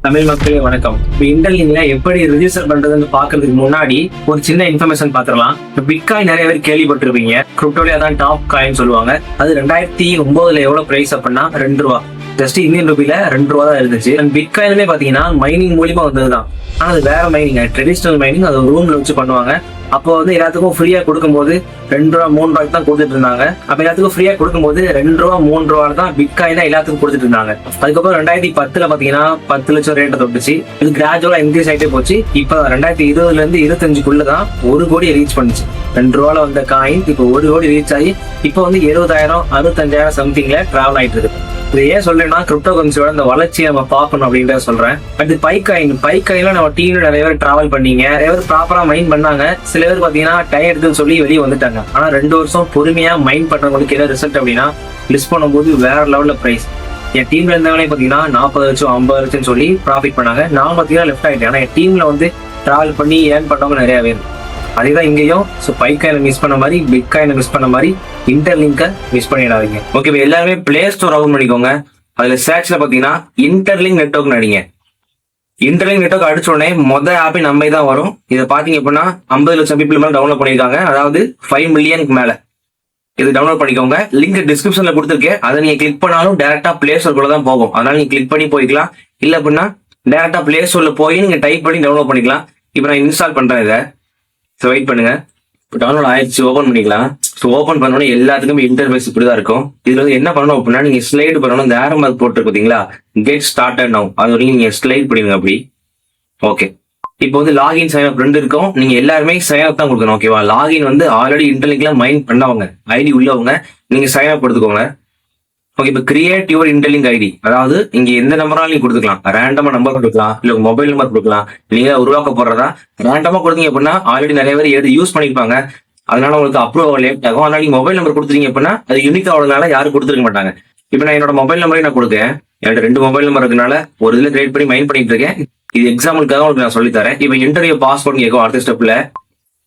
தமிழ் மக்களே வணக்கம். இப்போ இன்டர்லிங்க்ல எப்படி ரிஜிஸ்டர் பண்றதுன்னு பாக்குறதுக்கு முன்னாடி ஒரு சின்ன இன்ஃபர்மேஷன் பாத்திரலாம். இப்போ பிட்காயின் நிறைய பேர் கேள்விப்பட்டிருப்பீங்க. கிரிப்டோலயே தான் டாப் காயின் சொல்லுவாங்க. அது 2009 எவ்வளவு பிரைஸ் அப்படின்னா ₹2. ஜஸ்ட் இந்தியன் ரூபியில ₹2 தான் இருந்துச்சு. அண்ட் பிட்காயினுமே பாத்தீங்கன்னா மைனிங் மூலியமா வந்ததுதான். ஆனா அது வேற மைனிங், ட்ரெடிஷனல் மைனிங். அது ரூம்ல வச்சு பண்ணுவாங்க. அப்போ வந்து எல்லாத்துக்கும் ஃப்ரீயா கொடுக்கும்போது ₹2 ₹3 தான் கொடுத்துட்டு இருந்தாங்க. அப்ப எல்லாத்துக்கும் ஃப்ரீயா கொடுக்கும்போது ₹2 ₹3 தான் பிட்காயினா எல்லாத்துக்கும் கொடுத்துட்டு இருந்தாங்க. அதுக்கப்புறம் 2010 பாத்தீங்கன்னா 10 லட்சம் ரேட்டை தொட்டுச்சு. இது கிராஜுவலா இன்க்ரீஸ் ஆயிட்டே போச்சு. இப்ப 2020 இருந்து 25 1 கோடி ரீச் பண்ணுச்சு. ₹2 வந்த காயின் இப்போ 1 கோடி ரீச் ஆகி இப்போ வந்து 70,000 65,000 சம்திங்ல டிராவல் ஆயிட்டு இருக்கு. இது ஏன் சொல்றேன்னா கிரிப்டோ கரன்சியோட இந்த வளர்ச்சியை நம்ம பார்க்கணும் அப்படின்றத சொல்றேன். பட் பைக்காயின்ல நம்ம டீம்ல நிறைய பேர் டிராவல் பண்ணீங்க, நிறைய பேர் ப்ராப்பரா மைண்ட் பண்ணாங்க. சில பேர் பாத்தீங்கன்னா டயர் எடுத்துன்னு சொல்லி வெளியே வந்துட்டாங்க. ஆனா 2 வருஷம் பொறுமையா மைண்ட் பண்றவங்களுக்கு என்ன ரிசல்ட் அப்படின்னா லிஸ்ட் பண்ணும்போது வேற லெவல்ல பிரைஸ். என் டீம்ல இருந்தவங்களே பாத்தீங்கன்னா 40 லட்சம் 50 லட்சம் சொல்லி ப்ராஃபிட் பண்ணாங்க. நான் பாத்தீங்கன்னா லெஃப்ட் ஆயிட்டேன். ஆனா என் டீம்ல வந்து டிராவல் பண்ணி ஏர்ன் பண்ணவங்க நிறைய பேர். அதேதான் இங்கேயும். ஸோ பைக்காயினை மிஸ் பண்ண மாதிரி, பிட்காயினை மிஸ் பண்ண மாதிரி இன்டர்லிங்கை மிஸ் பண்ணிடாதீங்க. ஓகே, இப்போ எல்லாருமே பிளே ஸ்டோர் ஓபன் பண்ணிக்கோங்க. அதுல சர்ச்ல பாத்தீங்கன்னா இன்டர்லிங்க் நெட்வொர்க் அடிங்க. இன்டர்லிங்க் நெட்வொர்க் அடிச்ச உடனே மொதல் ஆப்பே நம்ம தான் வரும். இதை பாத்தீங்க அப்படின்னா 50 லட்சம் பீப்புள் மேல டவுன்லோட் பண்ணிருக்காங்க. அதாவது 5 மில்லியனுக்கு மேல. இது டவுன்லோட் பண்ணிக்கோங்க. லிங்க் டிஸ்கிரிப்ஷன்ல கொடுத்துருக்கேன். அதை நீங்க கிளிக் பண்ணாலும் டேரக்டா பிளே ஸ்டோர்க்குள்ள தான் போகும். அதனால நீங்க கிளிக் பண்ணி போய்க்கலாம். இல்ல அப்படின்னா டேரக்டா பிளே ஸ்டோர்ல போய் நீங்க டைப் பண்ணி டவுன்லோட் பண்ணிக்கலாம். இப்போ நான் இன்ஸ்டால் பண்றேன் இதை. ஸோ வெயிட் பண்ணுங்க. இப்போ டவுன்லோட் ஆயிடுச்சு. ஓப்பன் பண்ணிக்கலாம். ஸோ ஓப்பன் பண்ணோன்னே எல்லாத்துக்குமே இன்டர்ஃபேஸ் இப்படிதான் இருக்கும். இதுல வந்து என்ன பண்ணணும் அப்படின்னா நீங்க ஸ்லைடு பண்ணணும். இந்த ஏரோ மார்க் போட்டு பார்த்தீங்களா, கெட் ஸ்டார்டட் நவ், அது வரைக்கும் நீங்க ஸ்லைட் பண்ணிடுங்க அப்படி. ஓகே, இப்போ வந்து லாகின் சைன் அப் 2 இருக்கும். நீங்க எல்லாருமே சைன் அப் தான் கொடுக்கணும். ஓகேவா? லாகின் வந்து ஆல்ரெடி இன்டர்லிங்க்ல மைண்ட் பண்ணவங்க, ஐடி உள்ளவங்க நீங்க சைன் அப் கொடுத்துக்கோங்க. ஓகே, இப்போ கிரியேட் யுவர் இன்டர்லிங்க் ஐடி. அதாவது இங்க எந்த நம்பராலும் நீங்க கொடுத்துக்கலாம். ரேண்டமா நம்பர் கொடுக்கலாம், இல்ல மொபைல் நம்பர் கொடுக்கலாம். நீங்க உருவாக்க போறதா ரேண்டமா கொடுத்தீங்க அப்படின்னா ஆல்ரெடி நிறைய பேர் யூஸ் பண்ணிருப்பாங்க. அதனால உங்களுக்கு அப்ரூவ் லேட் ஆகும். அதனால நீங்க மொபைல் நம்பர் கொடுத்துருங்க அப்படின்னா அது யூனிக் ஆகிறதுனால யாரும் கொடுத்துருக்க மாட்டாங்க. இப்போ நான் என்னோட மொபைல் நம்பரே நான் கொடுக்கேன். என்னோட 2 மொபைல் நம்பர் இருக்கனால ஒரு இதுல கிரியேட் பண்ணி மைண்ட் பண்ணிட்டு இருக்கேன். இது எக்ஸாம்பிளுக்காக உங்களுக்கு நான் சொல்லி தரேன். இப்போ இன்டர்வியூ பாஸ்வேர்ட் கேட்கும் அடுத்த ஸ்டெப்ல.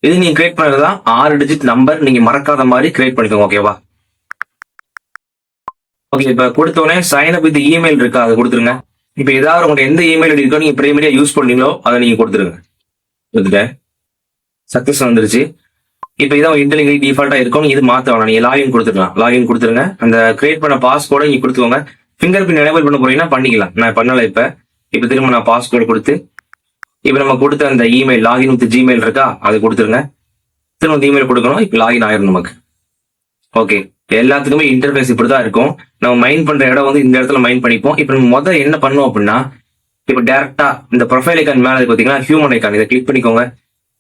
இது நீங்க கிரியேட் பண்ணதான் 6 டிஜிட் நம்பர். நீங்க மறக்காத மாதிரி கிரியேட் பண்ணிக்கோங்க. ஓகேவா? ஓகே, இப்ப கொடுத்தோடனே சைன் அப் வித் இமெயில் இருக்கா, அதை கொடுத்துருங்க. இப்ப ஏதாவது உங்களுக்கு எந்த இமெயில் ஐடி இருக்கோ நீங்க பிரைமரியா யூஸ் பண்ணீங்களோ அதை நீங்க கொடுத்துருங்க. கொடுத்துட்டேன். சக்சஸ் வந்துருச்சு. இப்ப இதான் இன்டர்லிங்க் டிஃபால்ட்டா இருக்கும். இது மாத்த வேணாம். நீங்க லாகின் கொடுத்துக்கலாம். லாகின் கொடுத்துருங்க. அந்த கிரியேட் பண்ண பாஸ்வேர்டை நீங்க கொடுத்துக்கோங்க. ஃபிங்கர் பிரிண்ட் எனேபிள் பண்ண போறீங்கன்னா பண்ணிக்கலாம். நான் பண்ணல. இப்ப திரும்ப நான் பாஸ்வேர்டு கொடுத்து இப்ப நம்ம கொடுத்த அந்த இமெயில் லாகின் வித் ஜிமெயில் இருக்கா, அதை கொடுத்துருங்க. திரும்ப இமெயில் கொடுக்கணும். இப்ப லாகின் ஆயிரும் நமக்கு. ஓகே, எல்லாத்துக்குமே இன்டர்ஃபேஸ் இப்படிதான் இருக்கும். நம்ம மைண்ட் பண்ற இடம் வந்து இந்த இடத்துல மைண்ட் பண்ணிப்போம். இப்ப நம்ம முதல்ல என்ன பண்ணுவோம் அப்படின்னா, இப்ப டேரக்டா இந்த ப்ரொஃபைல் ஐக்கான் மேல பாத்தீங்கன்னா ஹியூமன் ஐக்கான், இதை கிளிக் பண்ணிக்கோங்க.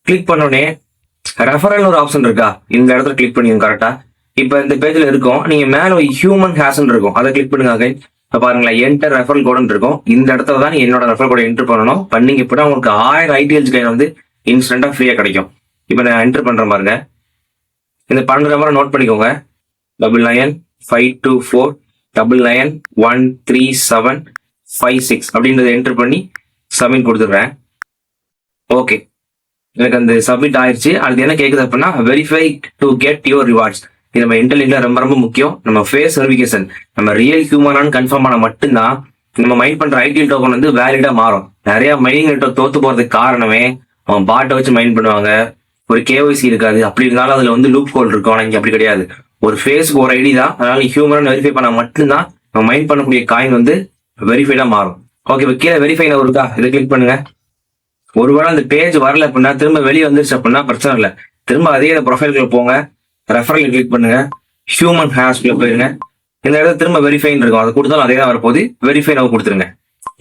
கிளிக் பண்ணோடனே ரெஃபரல் ஒரு ஆப்ஷன் இருக்கா, இந்த இடத்துல கிளிக் பண்ணிக்கோங்க கரெக்டா. இப்ப இந்த பேஜ்ல இருக்கும். நீங்க மேல ஹியூமன் ஹேஸ்ன்னு இருக்கும், அதை கிளிக் பண்ணுங்க. இப்ப பாருங்களா, என்டர் ரெஃபரல் கோடுன்னு இருக்கும். இந்த இடத்துல தான் என்னோட ரெஃபரல் கோடை என்டர் பண்ணணும். பண்ணீங்க இப்ப உங்களுக்கு 1000 ஐடிஎல்ஸ் கைன் வந்து இன்ஸ்டன்டா ஃப்ரீயா கிடைக்கும். இப்ப நான் என்டர் பண்றேன் பாருங்க. இந்த 12 நம்பரை நோட் பண்ணிக்கோங்க. 995249913756 அப்படின்றத என்டர் பண்ணி சப்மிட் கொடுத்துடுறேன். ஓகே, எனக்கு அந்த சப்மிட் ஆயிடுச்சு. அது என்ன கேக்குது அப்படின்னா verify to get your rewards. இது நம்ம இன்டர்லிங்க்ல ரொம்ப ரொம்ப முக்கியம். நம்ம ஃபேஸ் வெரிஃபிகேஷன், நம்ம ரியல் ஹியூமனானு கன்ஃபார்ம் ஆன மட்டும்தான் நம்ம மைண்ட் பண்ற ஐடிஎல் டோக்கன் வந்து வேலிடா மாறும். நிறைய மைனிங் நெட்வொர்க் தோத்து போறதுக்கு காரணமே அவன் பாட்டை வச்சு மைண்ட் பண்ணுவாங்க. ஒரு கேஒய்சி இருக்காது. அப்படி இருந்தாலும் அதுல வந்து லூப் ஹோல் இருக்கும். ஆனா இங்க அப்படி கிடையாது. ஒரு ஃபேஸ்க்கு ஒரு ஐடி தான். அதனால ஹியூமன் வெரிஃபை பண்ணா மட்டும்தான் நம்ம மைண்ட் பண்ணக்கூடிய காயின் வந்து வெரிஃபைடா மாறும். ஓகே, இப்போ கீழே வெரிஃபை இருக்கா, இதை கிளிக் பண்ணுங்க. ஒருவேளை அந்த பேஜ் வரல அப்படின்னா, திரும்ப வெளியே வந்துருச்சு அப்படின்னா பிரச்சனை இல்லை. திரும்ப அதே ப்ரொஃபைல்குள்ள போங்க. ரெஃபரல் கிளிக் பண்ணுங்க. ஹியூமன் ஹேஸ்க்குள்ள போயிருங்க. இந்த இடத்துல திரும்ப வெரிஃபைன்னு இருக்கும், அதை கொடுத்தாலும் அதே தான் வரப்போகுது. வெரிஃபை நம்ம கொடுத்துருங்க.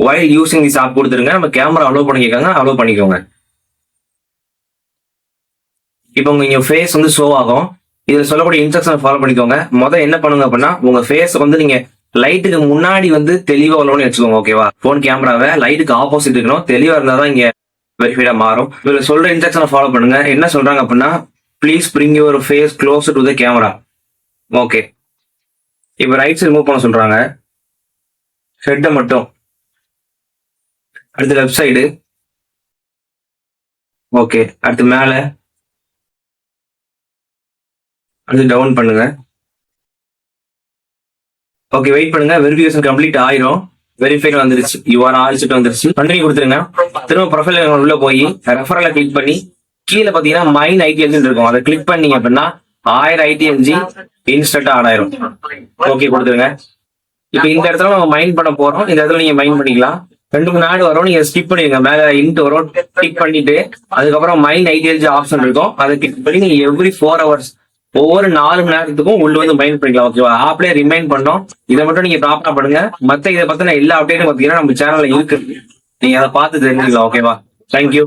வைல் யூசிங் திஸ் ஆப் கொடுத்துருங்க. நம்ம கேமரா அலோவ் பண்ணிக்காங்க, அலோவ் பண்ணிக்கோங்க. இப்போ உங்க ஃபேஸ் வந்து ஷோ ஆகும். இதுல சொல்லக்கூடிய இன்ஸ்ட்ரக்ஷன் ஃபாலோ பண்ணிக்கோங்க. முதல்ல என்ன பண்ணுங்க அப்படின்னா, உங்க ஃபேஸ் வந்து நீங்க லைட்டுக்கு முன்னாடி வந்து தெளிவா உள்ளவன்னு வச்சுக்கோங்க. ஓகேவா? போன் கேமராவை லைட்டுக்கு ஆப்போசிட் இருக்கணும். தெளிவா இருந்தாதான் இங்க வெரிஃபைடா மாறும். இதுல சொல்ற இன்ஸ்ட்ரக்ஷனை ஃபாலோ பண்ணுங்க. என்ன சொல்றாங்க அப்படின்னா, please bring your face closer to the camera. Okay, இப்ப ரைட் சைடு மூவ் பண்ண சொல்றாங்க. ஹெட்டை மட்டும். அடுத்து லெஃப்ட் சைடு. ஓகே, அடுத்து மேல. அடுத்து டவுன் பண்ணுங்க. ஓகே, வெயிட் பண்ணுங்க. வெரிஃபிகேஷன் கம்ப்ளீட் ஆயிரும். வெரிஃபைட் வந்துருச்சு, யூஆர் ஆல்சிட்டு வந்துருச்சு. கண்டினியூ கொடுத்துருங்க. திரும்ப ப்ரொஃபைல் உள்ள போய் ரெஃபரலை கிளிக் பண்ணி கீழே பாத்தீங்கன்னா மைன் ஐடிஎல்ஜி இருக்கும், அதை கிளிக் பண்ணீங்க அப்படின்னா 1000 ஐடிஎல்ஜி இன்ஸ்டன்டா ஆட் ஆயிரும். ஓகே கொடுத்துருங்க. இப்ப இந்த இடத்துல நம்ம மைன் பண்ண போறோம், இந்த இடத்துல நீங்க மைன் பண்ணிக்கலாம். 2 நாடு வரும், நீங்க ஸ்கிப் பண்ணிடுங்க. மேல இன்ட் வரும், கிளிக் பண்ணிட்டு அதுக்கப்புறம் மைன் ஐடிஎல்ஜி ஆப்ஷன் இருக்கும், அதை கிளிக் பண்ணி நீங்க எவ்ரி 4 hours ஒவ்வொரு 4 மணி நேரத்துக்கும் உள்ள வந்து மைன் பண்ணிக்கலாம். ஓகேவா? ஆப்லயே ரிமைண்ட் பண்ணோம், இதை மட்டும் நீங்க ப்ராப்பரா பண்ணுங்க. மத்த இதை பத்தின எல்லா அப்டேட்டும் பாத்தீங்கன்னா நம்ம சேனல்ல இருக்கு, நீங்க அதை பார்த்து தெரிஞ்சுக்கலாம். ஓகேவா? தேங்க்யூ.